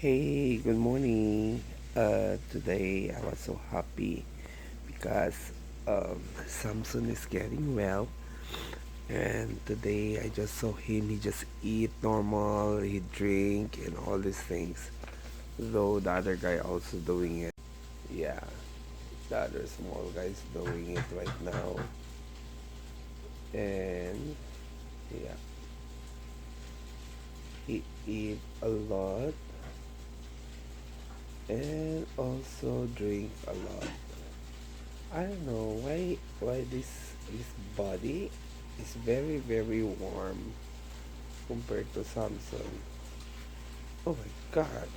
Hey, good morning. Today I was so happy because Samsun is getting well, and today I just saw him. He just eat normal, he drink, and all these things. Though the other guy also doing it. Yeah, the other small guy is doing it right now, and yeah, he eat a lot and also drink a lot. I don't know why this body is very warm compared to Samsung. Oh my god.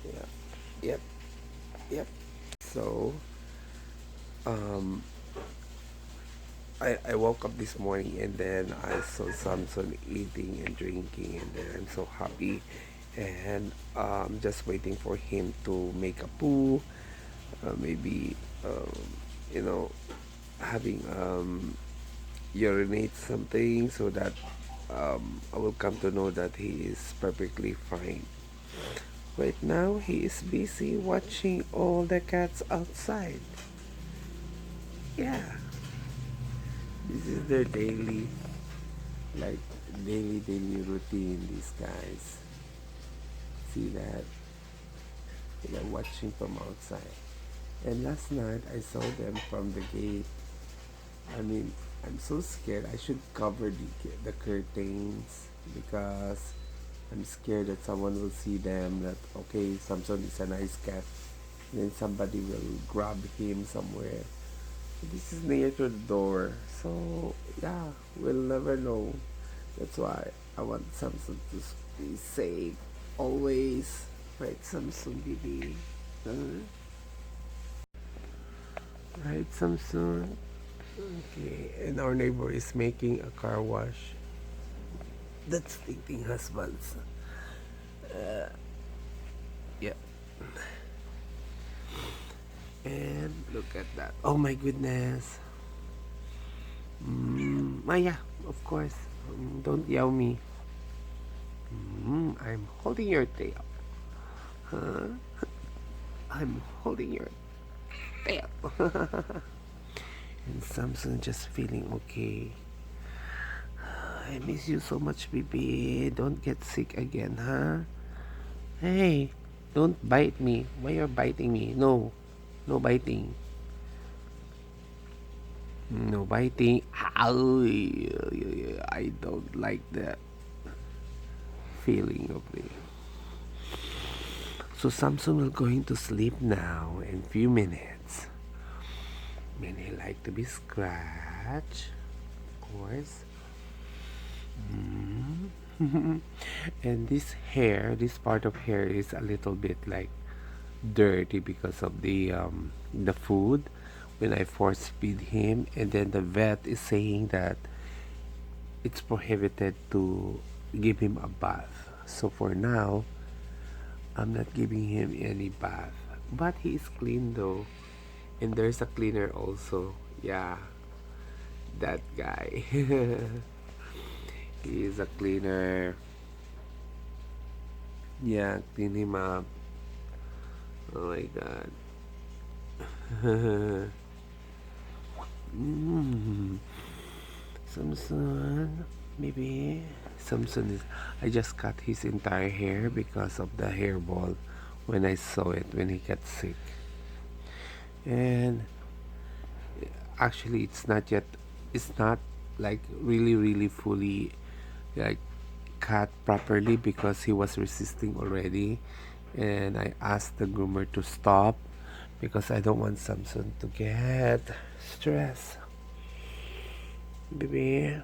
Yeah. Yep. Yep. So um I woke up this morning and then I saw Samson eating and drinking and then I'm so happy and just waiting for him to make a poo, maybe um, you know having urinate something so that I will come to know that he is perfectly fine. Right now, he is busy watching all the cats outside. Yeah, this is their like, daily routine, these guys. See that? They are watching from outside. And last night, I saw them from the gate. I mean, I'm so scared. I should cover the curtains because I'm scared that someone will see them that okay, Samson is a nice cat. And then somebody will grab him somewhere. This is near to the door. So yeah, we'll never know. That's why I want Samson to be safe always. Right, Samson baby. Right, Samson. Okay, and our neighbor is making a car wash. That's thinking husbands. Yeah. And look at that. Oh my goodness. Yeah, of course. Don't yell me. I'm holding your tail. Huh? I'm holding your tail. And Samson just feeling okay. I miss you so much, baby. Don't get sick again, huh? Hey, don't bite me. Why you're biting me? No, no biting. No biting. Ow, I don't like that feeling of it. So Samson will going to sleep now in few minutes. And he like to be scratched, of course. And this part of hair is a little bit like dirty because of the food when I force feed him, and then the vet is saying that it's prohibited to give him a bath. So for now, I'm not giving him any bath. But he is clean though. And there's a cleaner also. Yeah, that guy. He is a cleaner. Yeah, clean him up. Oh my god. mm. Samson, maybe. Samson is. I just cut his entire hair because of the hairball when I saw it when he got sick. And actually, it's not yet. It's not like really fully like cut properly because he was resisting already. And I asked the groomer to stop because I don't want Samson to get stressed. Baby,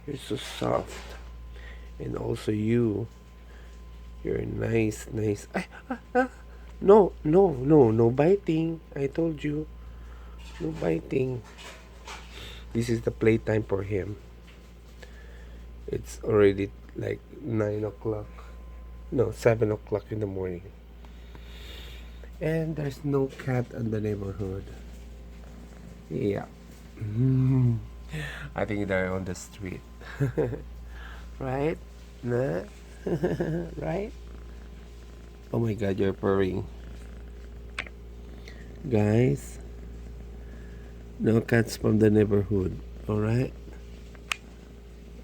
you're so soft. And also you're nice. No biting. I told you, no biting. This is the playtime for him. It's already like 9 o'clock. No, 7 o'clock in the morning. And there's no cat in the neighborhood. Yeah. I think they're on the street. Right? Nah? Right? Oh my god, you're purring. Guys, no cats from the neighborhood. Alright?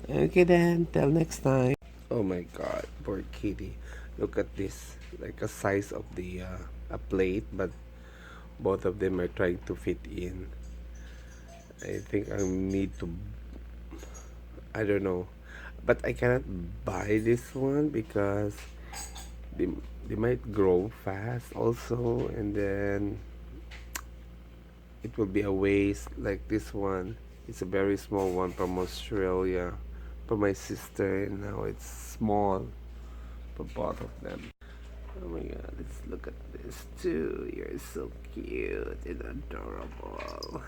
Okay then, till next time. Oh my god, poor kitty. Look at this. Like a size of the a plate, but both of them are trying to fit in. I think I need to, I don't know, but I cannot buy this one because they, they might grow fast also, and then it will be a waste. Like this one, it's a very small one from Australia for my sister, and now it's small for both of them. Oh my god, let's look at this too. You're so cute and adorable.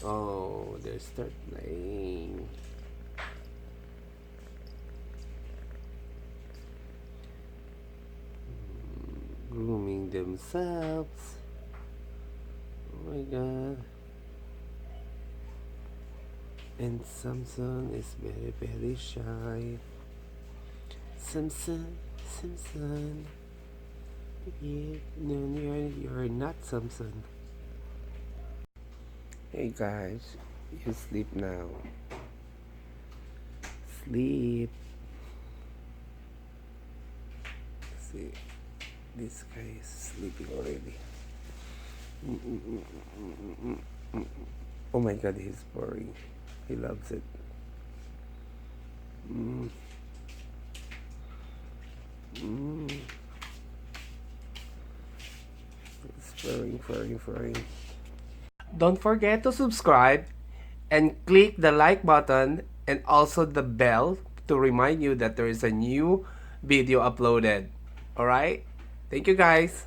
Oh, they start playing. Grooming themselves. Oh my god. And Samsun is very, very shy. Samsun, Samsun. Yeah, no, you're not Samsun. Hey guys, you sleep now. Sleep. See, this guy is sleeping already. Oh my god, he's boring. He loves it. Mm. Mm. It's furring. Don't forget to subscribe and click the like button and also the bell to remind you that there is a new video uploaded. Alright? Thank you guys.